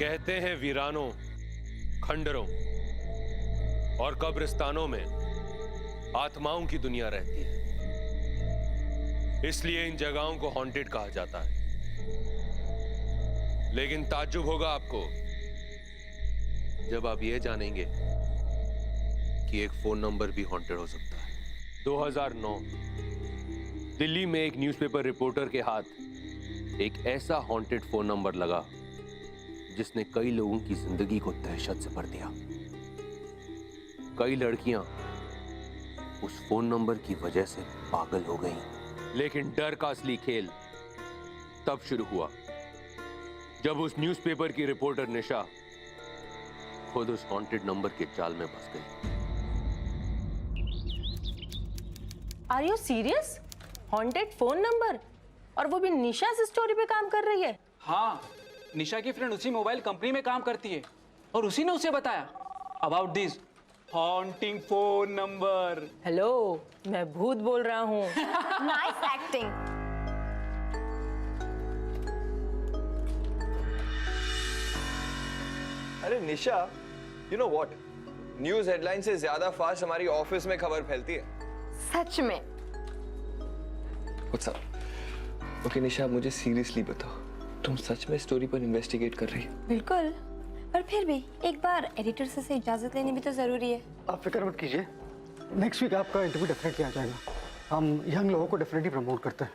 कहते हैं वीरानों, खंडरों और कब्रिस्तानों में आत्माओं की दुनिया रहती है, इसलिए इन जगहों को हॉन्टेड कहा जाता है। लेकिन ताज्जुब होगा आपको जब आप ये जानेंगे कि एक फोन नंबर भी हॉन्टेड हो सकता है। 2009 दिल्ली में एक न्यूज़पेपर रिपोर्टर के हाथ एक ऐसा हॉन्टेड फोन नंबर लगा जिसने कई लोगों की जिंदगी को दहशत से भर दिया। कई लड़कियां उस फोन नंबर की वजह से पागल हो गईं। लेकिन डर का असली खेल तब शुरू हुआ जब उस न्यूज़पेपर की रिपोर्टर निशा खुद उस हॉन्टेड नंबर के जाल में फंस गई। Are you serious? Haunted phone number, और वो भी निशा इस स्टोरी पे काम कर रही है? हाँ, निशा की फ्रेंड उसी मोबाइल कंपनी में काम करती है और उसी ने उसे बताया about this haunting phone number. Hello, मैं भूत बोल रहा हूँ। Nice acting. अरे Nisha, you know what, news headline से ज्यादा फास्ट हमारी ऑफिस में खबर फैलती है। सच में? What's up? ओके निशा, मुझे सीरियसली बताओ, तुम सच में स्टोरी पर इन्वेस्टिगेट कर रही हो? बिल्कुल, पर फिर भी एक बार एडिटर से इजाजत लेनी भी तो जरूरी है। आप फिक्र मत कीजिए, नेक्स्ट वीक आपका इंटरव्यू डेफिनेटली आ जाएगा। हम यंग लोगों को डेफिनेटली प्रमोट करते हैं।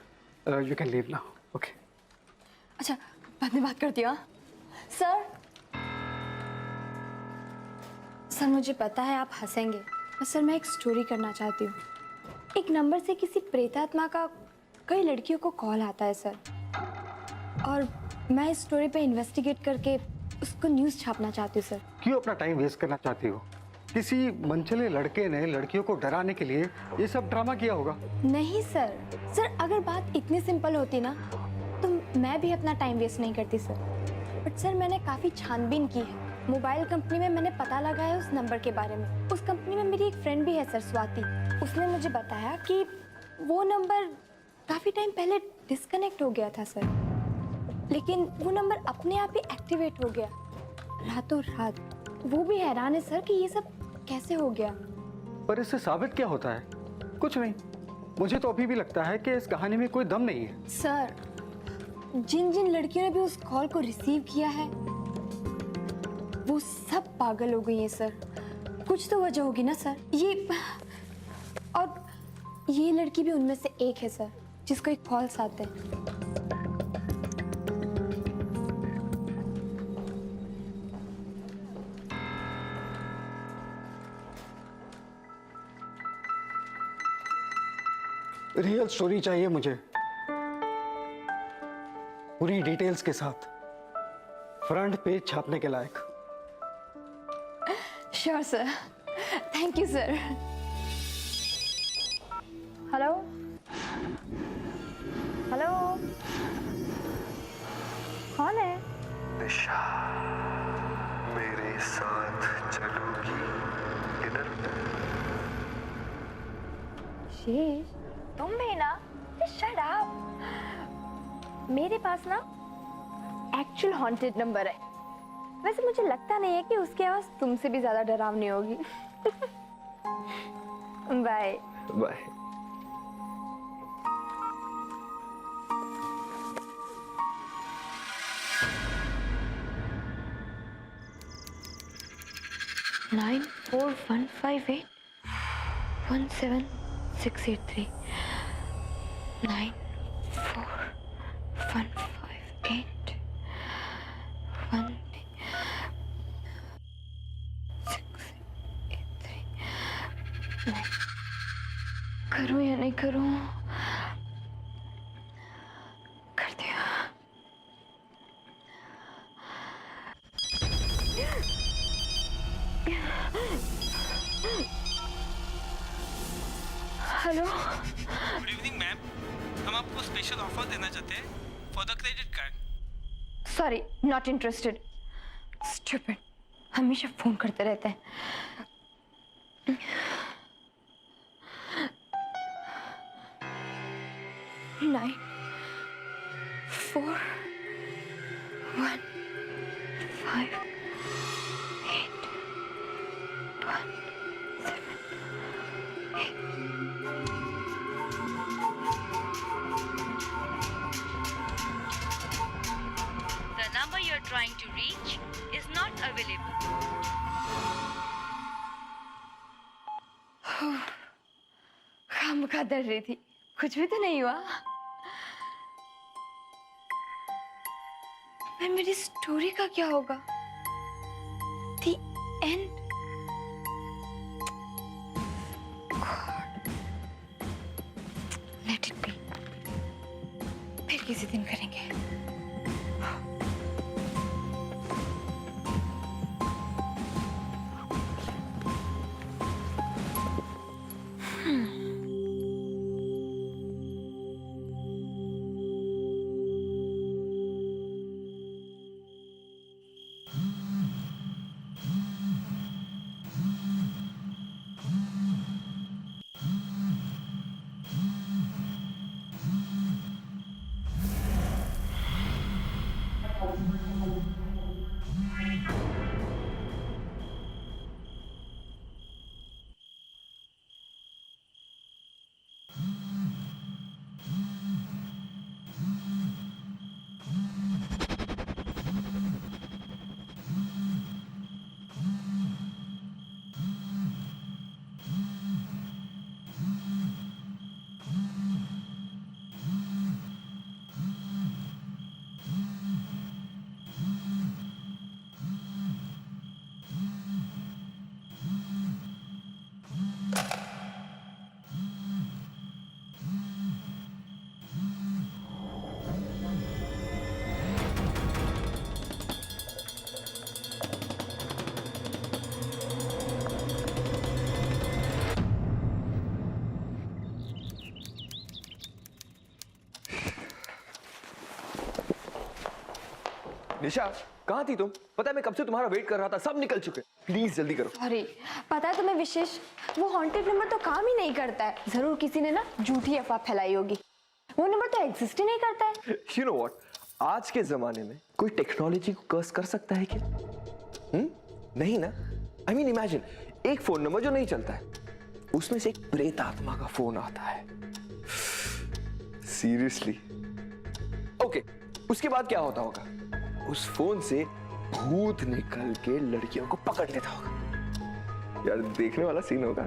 You can leave now. Okay. अच्छा, बाद में बात करती हूँ। सर, मुझे पता है आप हंसेंगे, पर सर मैं एक स्टोरी करना चाहती हूँ। एक नंबर से किसी प्रेतात्मा का कई लड़कियों को कॉल आता है सर, और मैं इस स्टोरी पे इन्वेस्टिगेट करके उसको न्यूज़ छापना चाहती हूँ सर। क्यों अपना टाइम वेस्ट करना चाहती हो? किसी मनचले लड़के ने लड़कियों को डराने के लिए ये सब ड्रामा किया होगा। नहीं सर, अगर बात इतनी सिंपल होती ना तो मैं भी अपना टाइम वेस्ट नहीं करती सर। बट सर, मैंने काफ़ी छानबीन की है। मोबाइल कंपनी में मैंने पता लगाया उस नंबर के बारे में। उस कंपनी में मेरी एक फ्रेंड भी है सर, स्वाति। उसने मुझे बताया कि वो नंबर काफ़ी टाइम पहले डिस्कनेक्ट हो गया था सर, लेकिन वो नंबर अपने आप ही एक्टिवेट हो गया रातों रात। वो भी हैरान है सर कि ये सब कैसे हो गया। पर इससे साबित क्या होता है? कुछ नहीं। मुझे तो अभी भी लगता है कि इस कहानी में कोई दम नहीं है। सर, जिन जिन लड़कियों ने भी उस कॉल को रिसीव किया है वो सब पागल हो गई हैं सर। कुछ तो वजह होगी ना सर। ये लड़की भी उनमें से एक है सर, जिसको एक कॉल्स आते हैं। रियल स्टोरी चाहिए मुझे, पूरी डिटेल्स के साथ, फ्रंट पेज छापने के लायक। Sure sir, thank you sir. Hello hello, कौन है? निशा, मेरे साथ चलोगी डिनर पे? शीश, तुम भी ना? Shut up. मेरे पास ना एक्चुअल हॉन्टेड नंबर है। वैसे मुझे लगता नहीं है कि उसकी आवाज तुमसे भी ज्यादा डरावनी होगी। Bye bye. नाइन 4158 94158 करूं या नहीं करूं? कर दिया। हेलो, गुड इवनिंग मैम, हम आपको स्पेशल ऑफर देना चाहते हैं for the credit card. Sorry, not interested. Stupid, हमेशा फोन करते रहते हैं। 94158 5 8 1 7 The number you're trying to reach is not available. खामखा डर रही थी, कुछ भी तो नहीं हुआ। पर मेरी स्टोरी का क्या होगा? The end. God. Let it be. फिर किसी दिन करेंगे। निशा, कहाँ थी तुम? पता है मैं कब से तुम्हारा वेट कर रहा था, सब निकल चुके। प्लीज जल्दी करो। सॉरी, पता है तुम्हें विशेष, वो हॉन्टेड नंबर तो काम ही नहीं करता है। जरूर किसी ने ना झूठी अफवाह फैलाई होगी। वो नंबर तो एग्जिस्ट ही नहीं करता है। You know what? आज के जमाने में कोई टेक्नोलॉजी को कर्स कर सकता है क्या? नहीं ना? I mean imagine, एक फोन नंबर जो नहीं चलता है, उसमें से एक प्रेत आत्मा का फोन आता है। सीरियसली? ओके, उसके बाद क्या होता होगा? उस फोन से भूत निकल के लड़कियों को पकड़ लेता होगा। यार देखने वाला सीन होगा।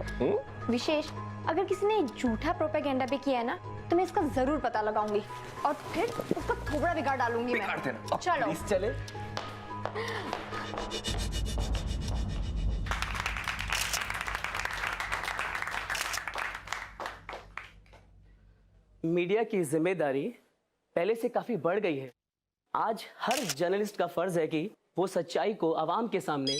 विशेष, अगर किसी ने झूठा प्रोपेगेंडा भी किया है ना, तो मैं इसका जरूर पता लगाऊंगी और फिर उसका थोड़ा बिगाड़ डालूंगी मैं। बिगाड़ देना। अब चलो। प्लीज चले। मीडिया की जिम्मेदारी पहले से काफी बढ़ गई है। आज हर जर्नलिस्ट का फर्ज है कि वो सच्चाई को आवाम के सामने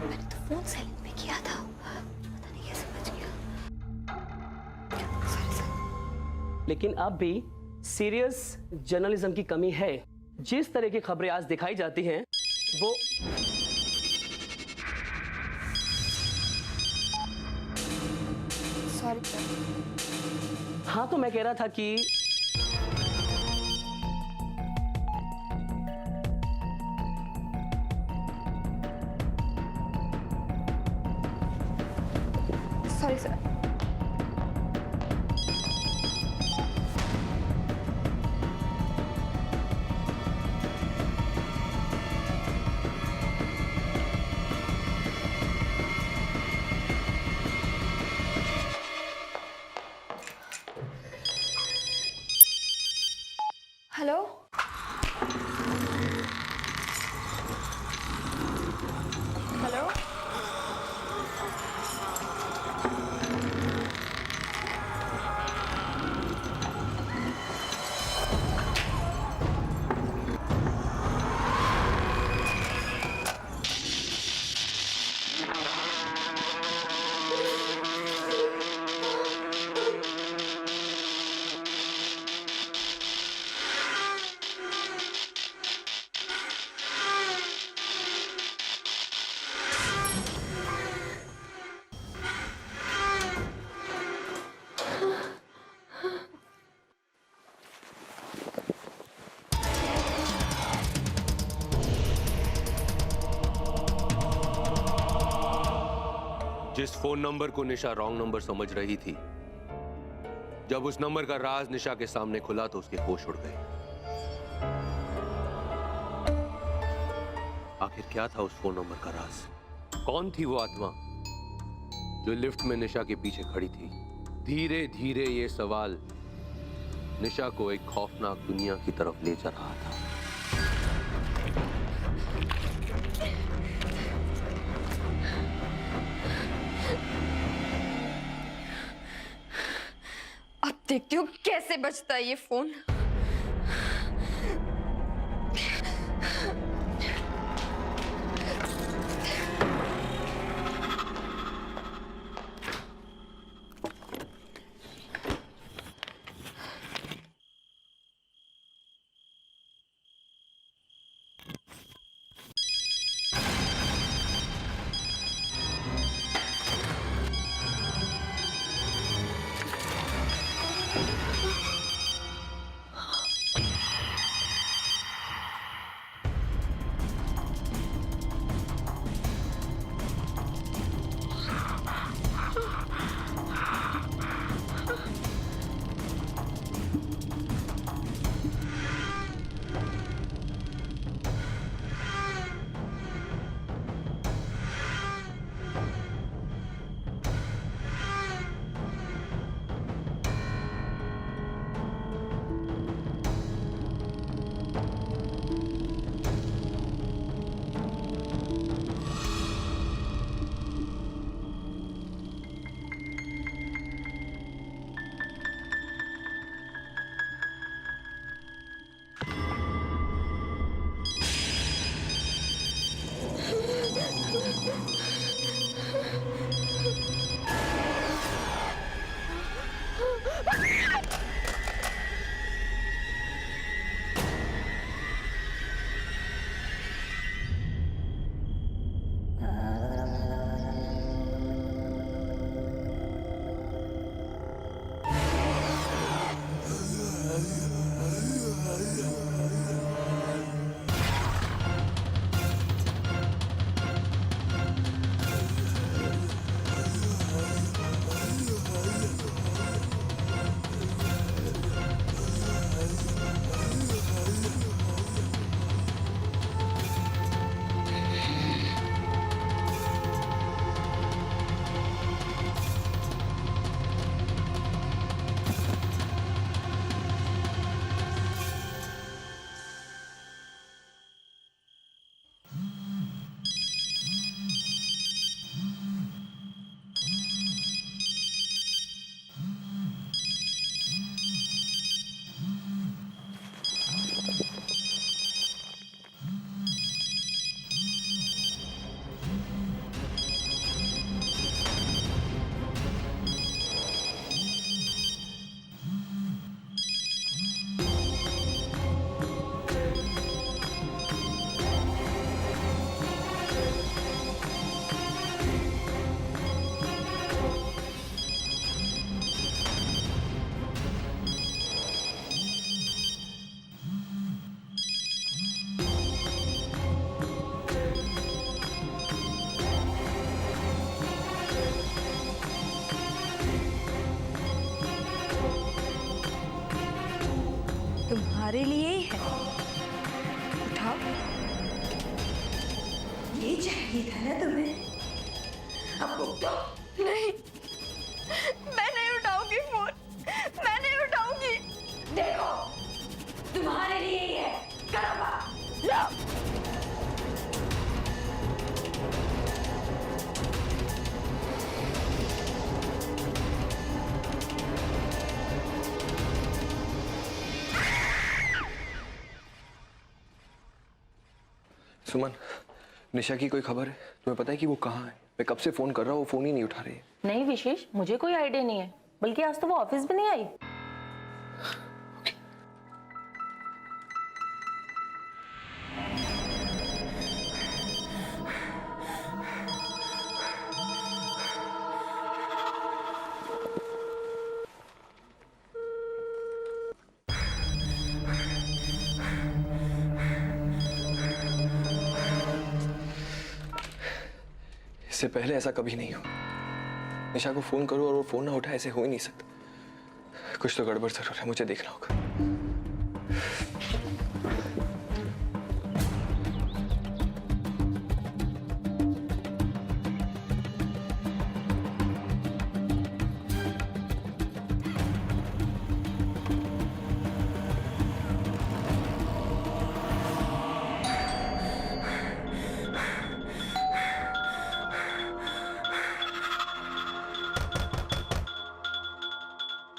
मैंने तो फोन साइलेंट पे किया था, पता नहीं कैसे बच गया। सॉरी। लेकिन अब भी सीरियस जर्नलिज्म की कमी है। जिस तरह की खबरें आज दिखाई जाती हैं वो सॉरी सर। हाँ, तो मैं कह रहा था कि सॉरी सर। Hello, hello. जिस फोन नंबर को निशा रॉन्ग नंबर समझ रही थी, जब उस नंबर का राज निशा के सामने खुला तो उसके होश उड़ गए। आखिर क्या था उस फोन नंबर का राज? कौन थी वो आत्मा जो लिफ्ट में निशा के पीछे खड़ी थी? धीरे धीरे ये सवाल निशा को एक खौफनाक दुनिया की तरफ ले जा रहा था। अब देखती हूँ कैसे बजता है ये फोन। तुम्हारे लिए ही है। उठाओ, ये चाहिए था ना तुम्हें? अब उठो। नहीं, मैं नहीं उठाऊंगी फोन, मैं नहीं उठाऊंगी। देखो, तुम्हारे लिए ही है। करो बात। लो। सुमन, निशा की कोई खबर है? तुम्हें पता है कि वो कहाँ है? मैं कब से फोन कर रहा हूँ, वो फोन ही नहीं उठा रही है। नहीं विशेष, मुझे कोई आइडिया नहीं है, बल्कि आज तो वो ऑफिस भी नहीं आई। इससे पहले ऐसा कभी नहीं हुआ। निशा को फोन करूं और वो फोन ना उठाए, ऐसे हो ही नहीं सकता। कुछ तो गड़बड़ जरूर है, मुझे देखना होगा।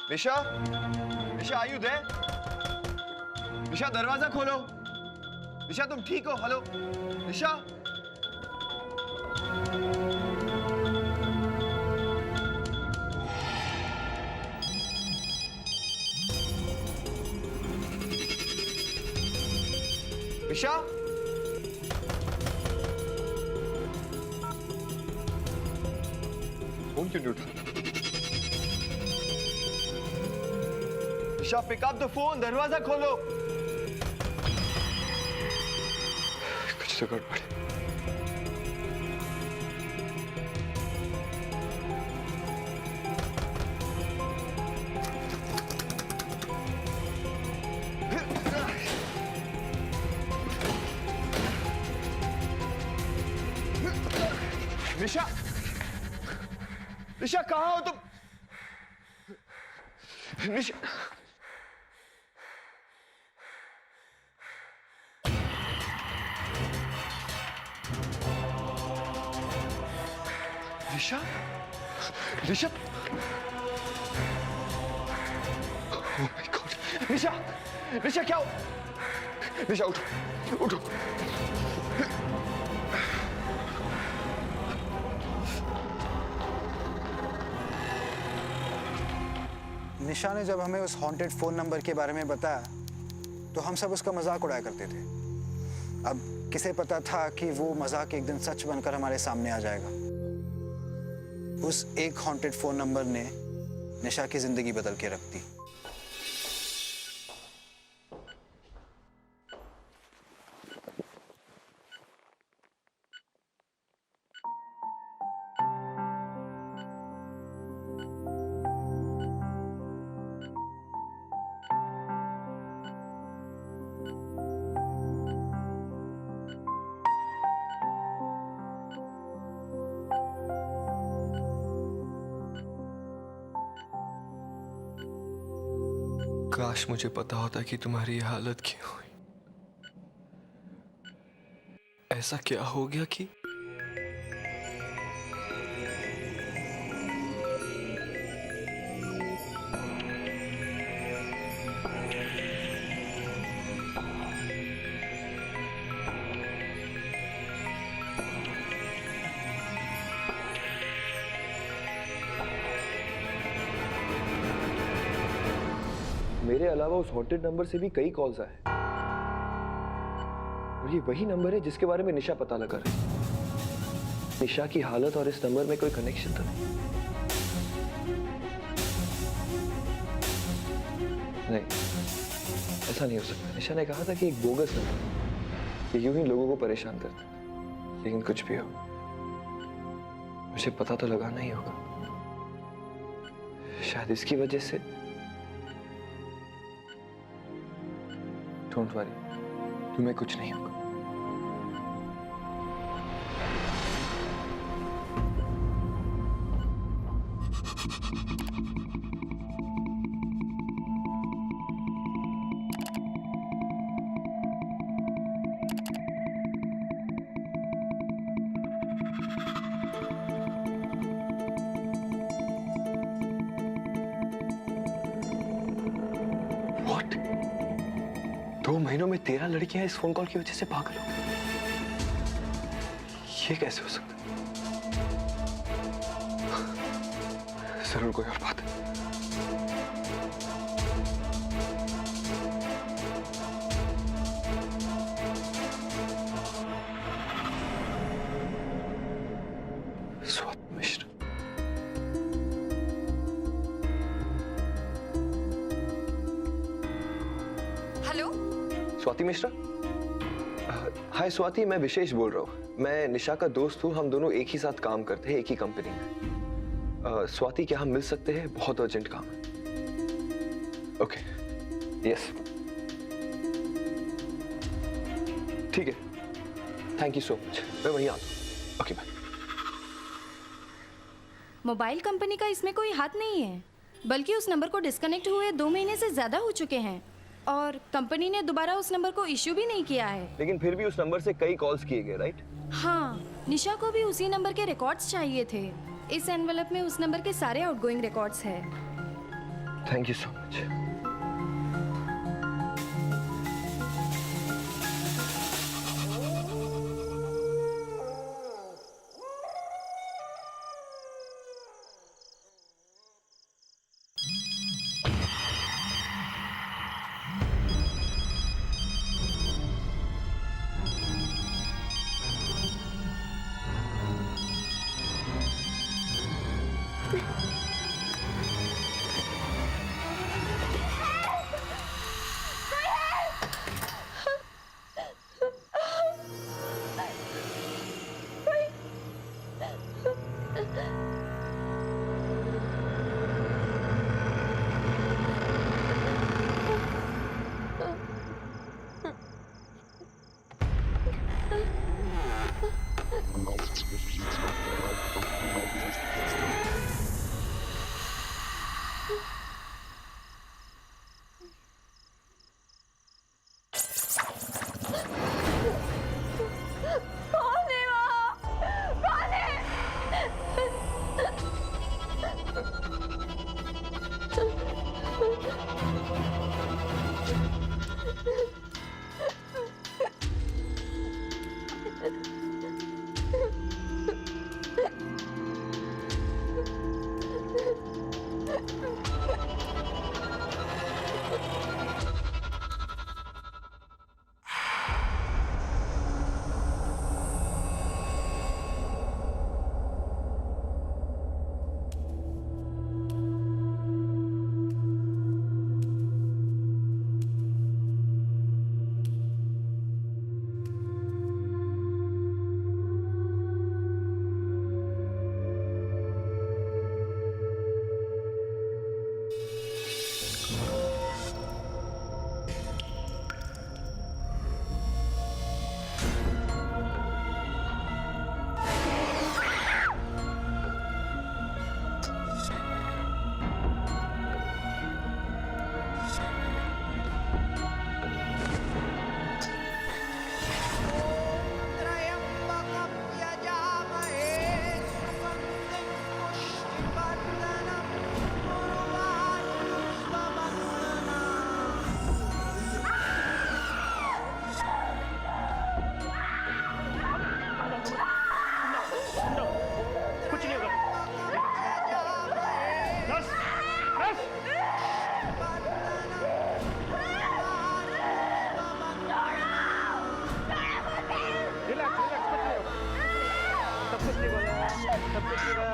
निशा, निशा आर यू देयर? निशा दरवाजा खोलो। निशा तुम ठीक हो? हेलो निशा। निशा, फोन क्यों नहीं उठा? निशा पिक अप द फोन, दरवाजा खोलो। कुछ तो गड़बड़ है। निशा, निशा कहाँ हो तुम? निशा, निशा, निशा, ओह माय गॉड, निशा, निशा क्या हो? निशा उठो, उठो। निशा ने जब हमें उस हॉन्टेड फोन नंबर के बारे में बताया तो हम सब उसका मजाक उड़ाया करते थे। अब किसे पता था कि वो मजाक एक दिन सच बनकर हमारे सामने आ जाएगा। उस एक हॉन्टेड फोन नंबर ने निशा की जिंदगी बदल के रख दी। काश मुझे पता होता कि तुम्हारी ये हालत क्यों हुई। ऐसा क्या हो गया कि मेरे अलावा उस हॉन्टेड नंबर से भी कई कॉल्स आए और ये वही नंबर है जिसके बारे में निशा पता लगा रही। निशा की हालत और इस नंबर में कोई कनेक्शन तो नहीं? नहीं, ऐसा नहीं हो सकता। निशा ने कहा था कि एक बोगस नंबर ये यूं ही लोगों को परेशान करता है। लेकिन कुछ भी हो, मुझे पता तो लगाना ही होगा। शायद इसकी वजह से। डोंट वरी, तुम्हें कुछ नहीं होगा। What? 2 महीनों में 13 लड़कियां इस फोन कॉल की वजह से पागल हो गई। ये कैसे हो सकता है? जरूर कोई और बात है। स्वाति मिश्रा। हेलो, स्वाति मिश्रा? हाय स्वाति, मैं विशेष बोल रहा हूँ। मैं निशा का दोस्त हूँ। हम दोनों एक ही साथ काम करते हैं, एक ही कंपनी में। स्वाति क्या हम मिल सकते हैं? बहुत अर्जेंट काम है। ओके, यस, ठीक है, थैंक यू सो मच, मैं वहीं आता हूँ। Okay, bye. मोबाइल कंपनी का इसमें कोई हाथ नहीं है, बल्कि उस नंबर को डिस्कनेक्ट हुए 2 महीने से ज़्यादा हो चुके हैं और कंपनी ने दोबारा उस नंबर को इश्यू भी नहीं किया है। लेकिन फिर भी उस नंबर से कई कॉल्स किए गए, राइट? हाँ, निशा को भी उसी नंबर के रिकॉर्ड्स चाहिए थे। इस एनवेलप में उस नंबर के सारे आउटगोइंग रिकॉर्ड्स हैं। Thank you so much.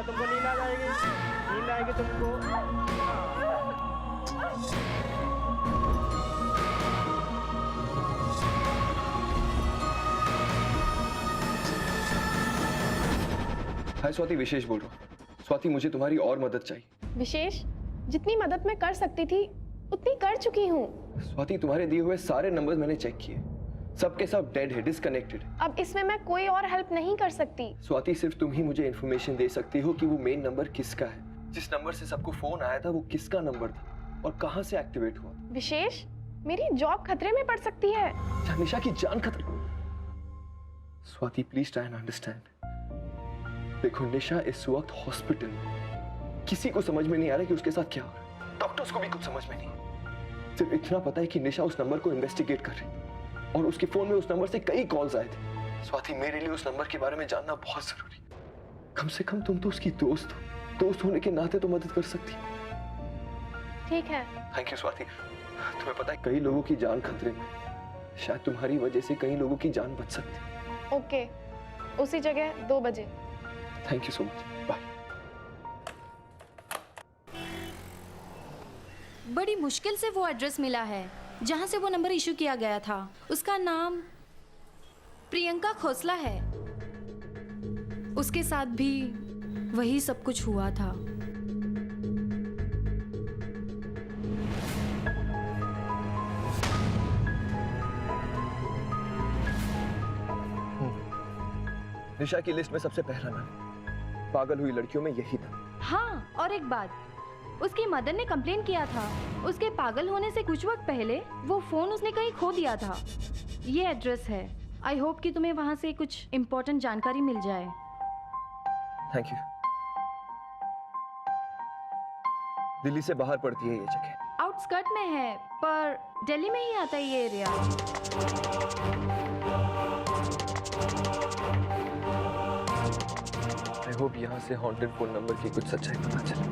तुमको नींद आ जाएगी, नींद आएगी तुमको। हाय स्वाति, विशेष बोल रहा हूँ। स्वाति, मुझे तुम्हारी और मदद चाहिए। विशेष, जितनी मदद मैं कर सकती थी उतनी कर चुकी हूँ। स्वाति, तुम्हारे दिए हुए सारे नंबर्स मैंने चेक किए, सबके सब डेड है, डिस्कनेक्टेड। अब इसमें मैं कोई और हेल्प नहीं कर सकती। स्वाति, सिर्फ तुम ही मुझे इन्फॉर्मेशन दे सकती हो कि वो मेन नंबर किसका है, जिस नंबर से सबको फोन आया था वो किसका नंबर था और कहां से एक्टिवेट हुआ। विशेष, मेरी जॉब खतरे में पड़ सकती है। निशा की जान खतरे। Swati, please try and understand. देखो, निशा इस वक्त हॉस्पिटल में, किसी को समझ में नहीं आ रहा कि उसके साथ क्या हो रहा है। डॉक्टर्स को भी कुछ समझ में नहीं। सिर्फ इतना पता है कि निशा उस नंबर को इन्वेस्टिगेट कर रही है और उसके फोन में उस नंबर से कई कॉल्स आए थे। स्वाति, मेरे लिए उस नंबर के बारे में जानना बहुत जरूरी है। कम से कम तुम तो उसकी दोस्त हो, दोस्त होने के नाते तो मदद कर सकती हो। ठीक है। Thank you Swati. तुम्हें पता है, कई लोगों की जान खतरे में, शायद तुम्हारी वजह से कई लोगों की जान बच सकती। ओके, उसी जगह 2 बजे। Thank you so much, bye. बड़ी मुश्किल से वो एड्रेस मिला है जहां से वो नंबर इशू किया गया था। उसका नाम प्रियंका खोसला है। उसके साथ भी वही सब कुछ हुआ था। निशा की लिस्ट में सबसे पहला नाम पागल हुई लड़कियों में यही था। हाँ, और एक बात, उसकी मदर ने कंप्लेन किया था उसके पागल होने से कुछ वक्त पहले वो फोन उसने कहीं खो दिया था। ये एड्रेस है। आई होप कि तुम्हें वहां से कुछ इम्पोर्टेंट जानकारी मिल जाए। Thank you. दिल्ली से बाहर पड़ती है ये जगह? आउटस्कर्ट में है, पर दिल्ली में ही आता है ये एरिया। आई होप यहाँ से हॉन्टेड फोन नंबर की कुछ सच्चाई पता चले।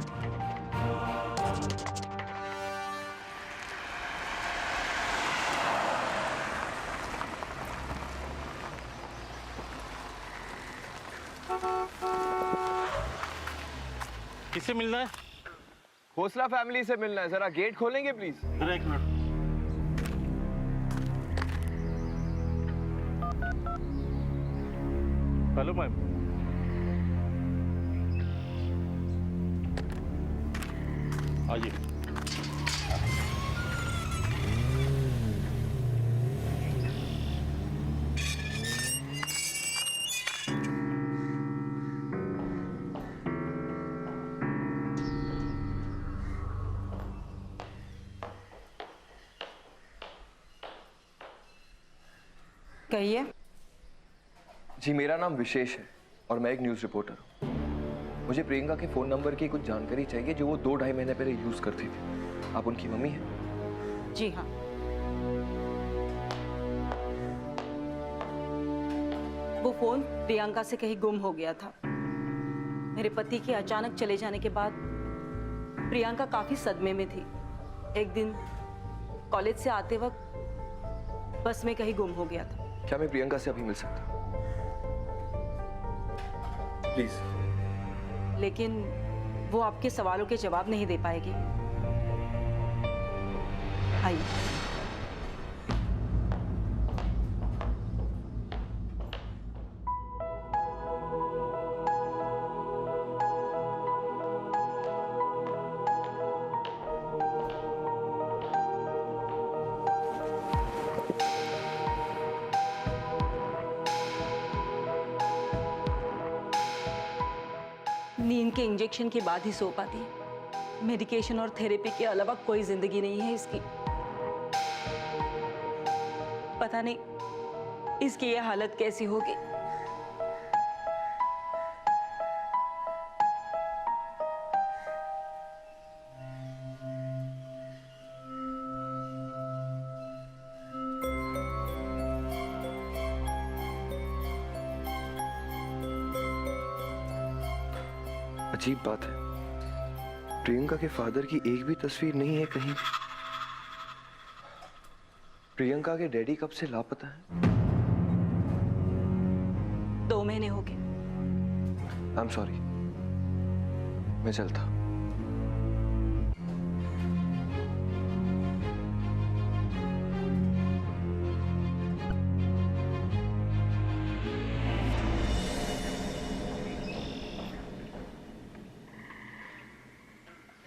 किससे मिलना है? खोसला फैमिली से मिलना है। जरा गेट खोलेंगे प्लीज? जरा एक मिनट। Hello ma'am. आइए। कहिए। जी, मेरा नाम विशेष है और मैं एक न्यूज़ रिपोर्टर हूँ। मुझे प्रियंका के फ़ोन नंबर की कुछ जानकारी चाहिए जो वो 2-2.5 महीने पहले यूज़ करती थी। आप उनकी मम्मी हैं? जी हाँ। वो फोन प्रियंका से कहीं गुम हो गया था। मेरे पति के अचानक चले जाने के बाद प्रियंका काफी सदमे में थी। एक दिन कॉलेज से आते वक्त बस में कहीं गुम हो गया था। क्या मैं प्रियंका से अभी मिल सकता हूँ? प्लीज। लेकिन वो आपके सवालों के जवाब नहीं दे पाएगी। आइए। नींद के इंजेक्शन के बाद ही सो पाती। मेडिकेशन और थेरेपी के अलावा कोई जिंदगी नहीं है इसकी। पता नहीं इसकी ये हालत कैसी होगी। अजीब बात है, प्रियंका के फादर की एक भी तस्वीर नहीं है कहीं। प्रियंका के डैडी कब से लापता है? 2 महीने हो गए। आई एम सॉरी, मैं चलता।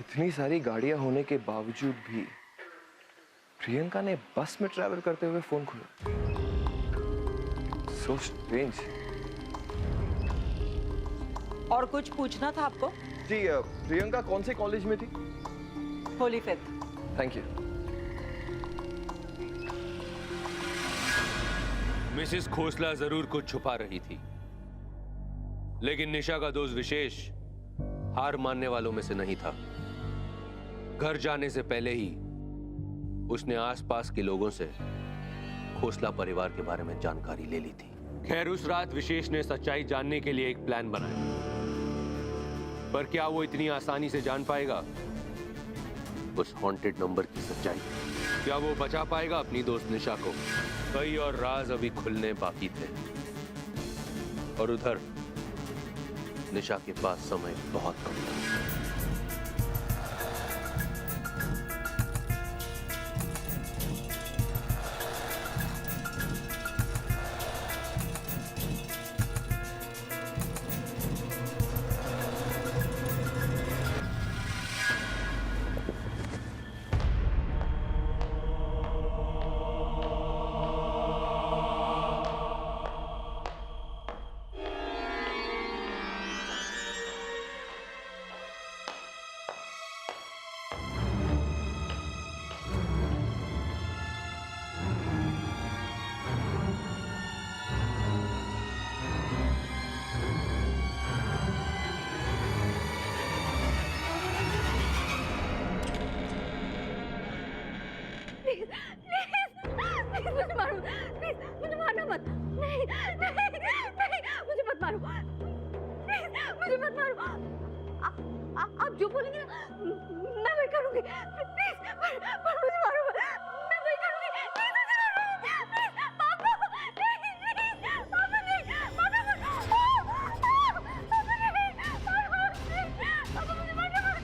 इतनी सारी गाड़ियां होने के बावजूद भी प्रियंका ने बस में ट्रैवल करते हुए फोन खोला। So strange. और कुछ पूछना था आपको? जी, प्रियंका कौन से कॉलेज में थी? Holi faith. Thank you. Mrs Khosla जरूर कुछ छुपा रही थी, लेकिन निशा का दोस्त विशेष हार मानने वालों में से नहीं था। घर जाने से पहले ही उसने आसपास के लोगों से खोसला परिवार के बारे में जानकारी ले ली थी। खैर, उस रात विशेष ने सच्चाई जानने के लिए एक प्लान बनाया, पर क्या वो इतनी आसानी से जान पाएगा उस हॉन्टेड नंबर की सच्चाई? क्या वो बचा पाएगा अपनी दोस्त निशा को? कई और राज अभी खुलने बाकी थे, और उधर निशा के पास समय बहुत कम था। प्लीज प्लीज मुझे मारो, प्लीज मुझे मारना मत, नहीं नहीं नहीं मुझे मत मारो, प्लीज मुझे मत मारो। आप जो बोलेंगे ना मैं वही करूंगी, प्लीज पर मुझे मारो मत, मैं वही करूंगी, प्लीज मुझे मारो, प्लीज पापा नहीं नहीं पापा नहीं, पापा मत, पापा नहीं, पापा मुझे मारना मत,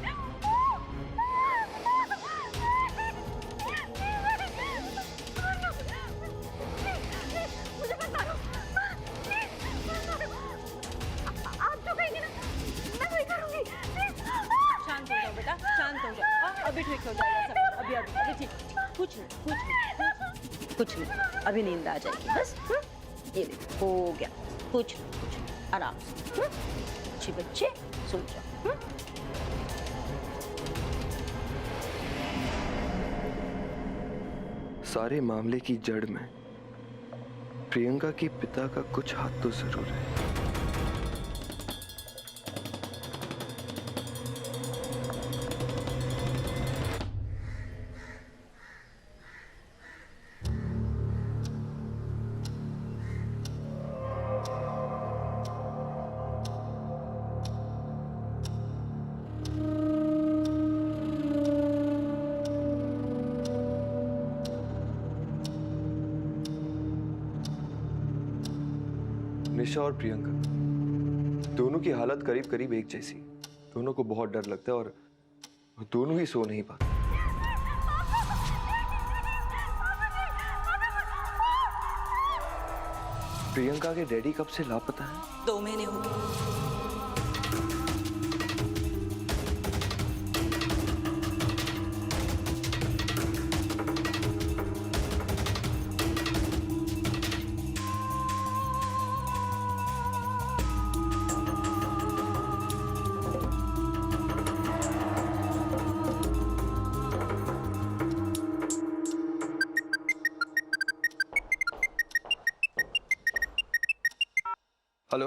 मुझे मत मारो, आप जो कहेंगे ना मैं वही करूंगी, शांत हो जाओ बेटा, शांत हो जाओ। अभी ठीक हो जाएगा सब, अभी ठीक, कुछ नहीं, अभी नींद आ जाएगी बस। ये देखो हो गया, कुछ नहीं, आराम से। अच्छे बच्चे सो जाओ। सारे मामले की जड़ में प्रियंका के पिता का कुछ हाथ तो जरूर है। निशा और प्रियंका दोनों की हालत करीब करीब एक जैसी। दोनों को बहुत डर लगता है और दोनों ही सो नहीं पाते। प्रियंका के डैडी कब से लापता है? 2 महीने हो गए। हेलो,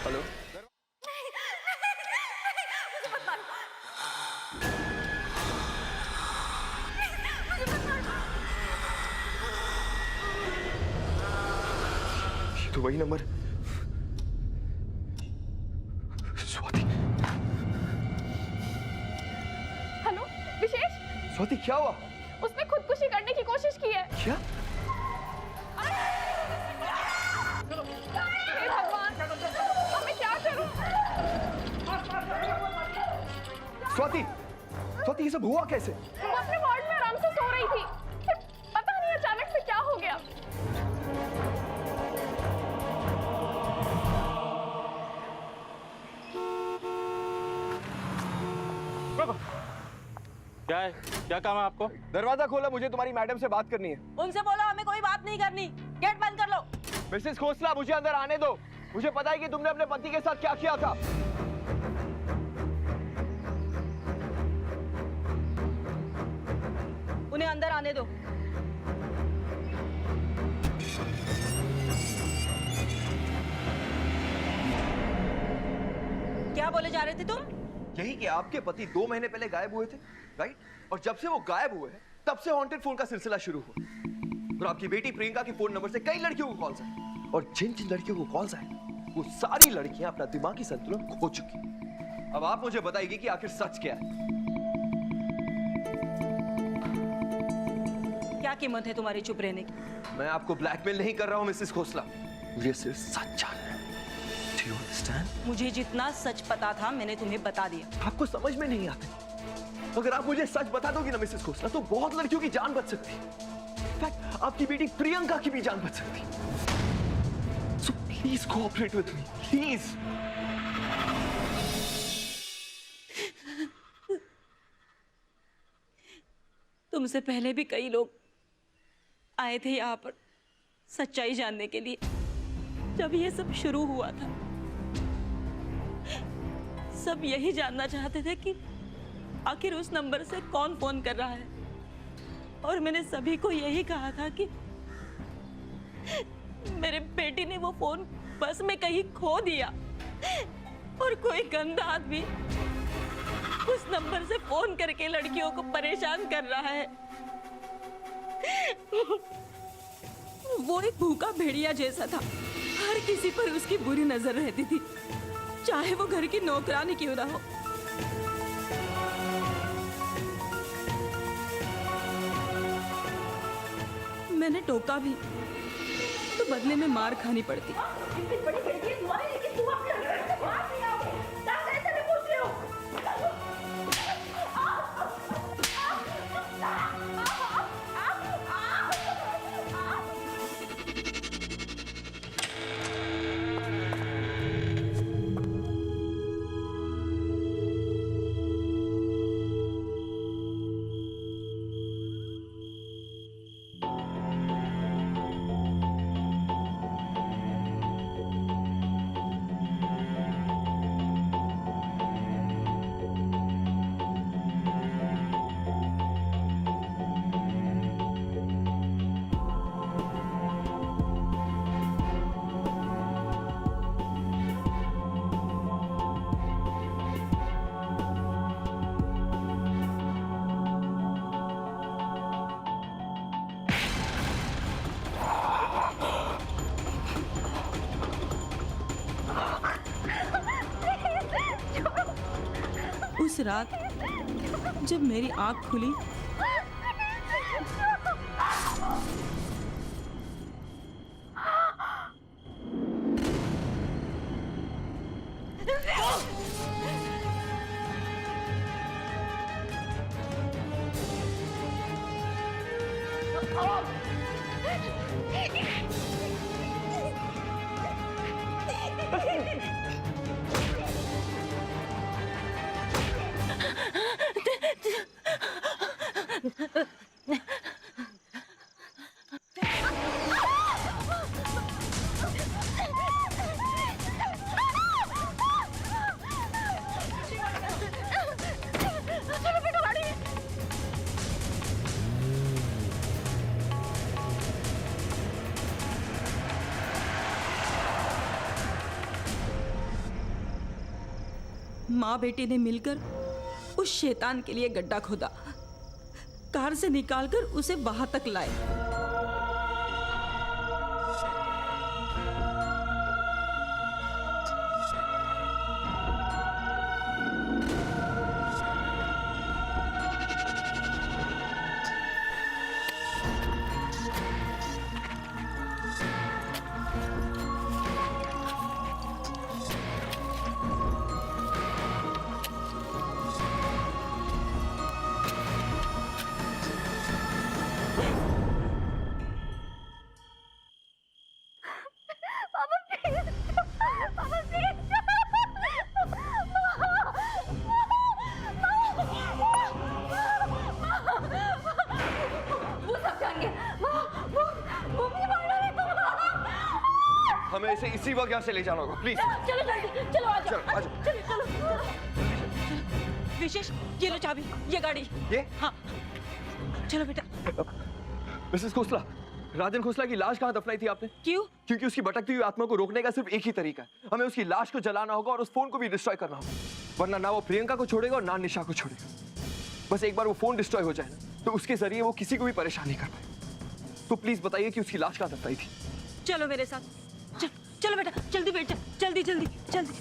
हेलो, ये तो वही नंबर। स्वाति क्या हुआ? उसने खुदकुशी करने की कोशिश की है। क्या? हे भगवान, अब मैं क्या करूं? स्वाति, स्वाति ये सब हुआ कैसे? वो अपने वार्ड में आराम से सो रही थी, फिर पता नहीं अचानक से क्या हो गया। क्या है? क्या काम है आपको? दरवाजा खोला, मुझे तुम्हारी मैडम से बात करनी है। उनसे बोलो हमें कोई बात नहीं करनी, गेट बंद कर लो। मिसेस खोसला, मुझे अंदर आने दो। मुझे पता है कि तुमने अपने पति के साथ क्या किया था। उन्हें अंदर आने दो। क्या बोले जा रहे थे तुम? यही कि आपके पति 2 महीने पहले गायब हुए थे, राइट? और जब से वो गायब हुए हैं तब से हॉन्टेड फोन का सिलसिला शुरू हुआ। और आपकी बेटी प्रियंका के फोन नंबर से कई लड़कियों को कॉल्स आए, और जिन जिन लड़कियों को कॉल्स आए वो सारी लड़कियां अपना दिमागी संतुलन खो चुकी। अब आप मुझे बताइए कि आखिर सच क्या है? क्या कीमत है तुम्हारी चुप रहने की? मैं आपको ब्लैकमेल नहीं कर रहा हूं मिसेस खोसला, मुझे सिर्फ सच जानना है। Do you understand? मुझे जितना सच पता था मैंने तुम्हें बता दिया। आपको समझ में नहीं आता। अगर आप मुझे सच बता दोगी ना मिसेस खोसला, तो बहुत लड़कियों की जान बच सकती है। इनफैक्ट आपकी बेटी प्रियंका की भी जान बच सकती है। So please cooperate with me, please. तुमसे पहले भी कई लोग आए थे यहाँ पर सच्चाई जानने के लिए। जब ये सब शुरू हुआ था सब यही जानना चाहते थे कि आखिर उस नंबर से कौन फोन कर रहा है, और मैंने सभी को यही कहा था कि मेरे बेटी ने वो फोन बस में कहीं खो दिया और कोई गंदा आदमी उस नंबर से फोन करके लड़कियों को परेशान कर रहा है। वो एक भूखा भेड़िया जैसा था, हर किसी पर उसकी बुरी नजर रहती थी, चाहे वो घर की नौकरानी क्यों ना हो। मैंने टोका भी तो बदले में मार खानी पड़ती। उस रात जब मेरी आंख खुली माँ बेटी ने मिलकर उस शैतान के लिए गड्ढा खोदा, कार से निकालकर उसे वहां तक लाए। हमें इसे इसी वक्त यहाँ से ले जाना होगा, प्लीज। चलो जल्दी, चलो आजा, चलो, आजा। चलो चलो विशेष, ये लो चाबी, ये गाड़ी। ये? हाँ, चलो बेटा। मिसेस खोसला, राजन खोसला की लाश कहाँ दफनाई थी आपने? क्यों? क्योंकि उसकी भटकती हुई आत्मा को रोकने का सिर्फ एक ही तरीका है, हमें उसकी लाश को जलाना होगा और उस फोन को भी डिस्ट्रॉय करना होगा, वरना ना वो प्रियंका को छोड़ेगा और ना निशा को छोड़ेगा। बस एक बार वो फोन डिस्ट्रॉय हो जाए ना, तो उसके जरिए वो किसी को भी परेशान नहीं कर पाए। तो प्लीज बताइए कि उसकी लाश कहाँ दफनाई थी? चलो मेरे साथ, चलो बेटा, जल्दी बेटा, जल्दी जल्दी जल्दी।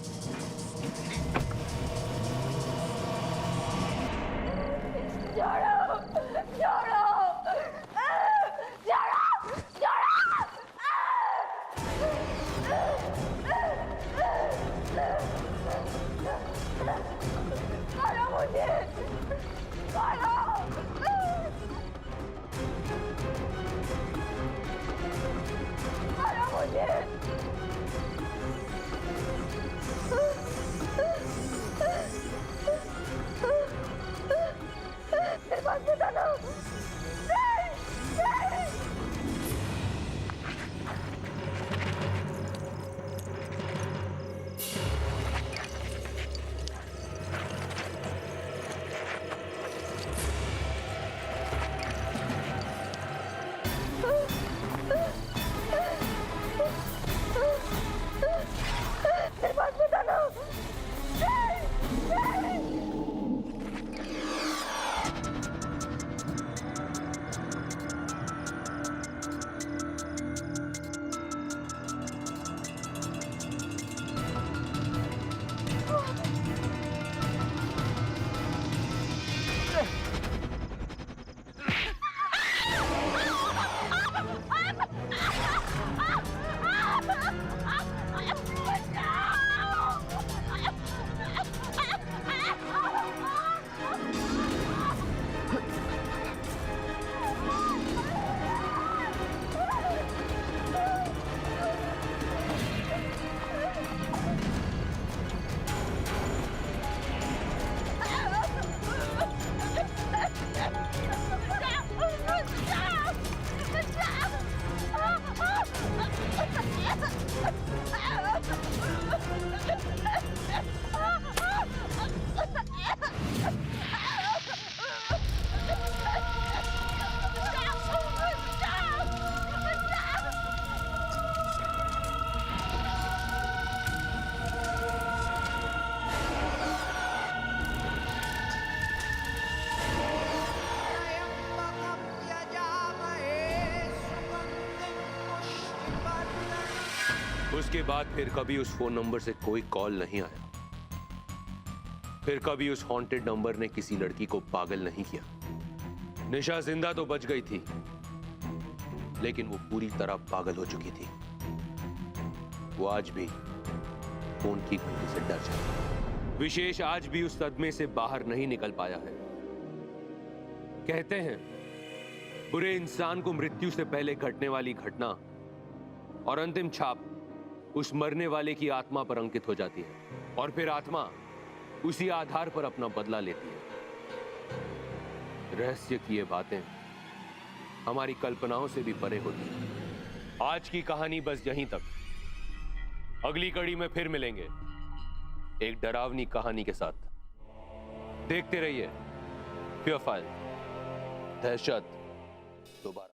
उसके बाद फिर कभी उस फोन नंबर से कोई कॉल नहीं आया। फिर कभी उस हॉन्टेड नंबर ने किसी लड़की को पागल नहीं किया। निशा जिंदा तो बच गई थी, लेकिन वो पूरी तरह पागल हो चुकी थी। वो आज भी फोन की घंटी से डर जाती है। विशेष आज भी उस सदमे से बाहर नहीं निकल पाया है। कहते हैं बुरे इंसान को मृत्यु से पहले घटने वाली घटना और अंतिम छाप उस मरने वाले की आत्मा पर अंकित हो जाती है, और फिर आत्मा उसी आधार पर अपना बदला लेती है। रहस्य की ये बातें हमारी कल्पनाओं से भी परे होती हैं। आज की कहानी बस यहीं तक। अगली कड़ी में फिर मिलेंगे एक डरावनी कहानी के साथ। देखते रहिए फियर फाइल, दहशत दोबारा।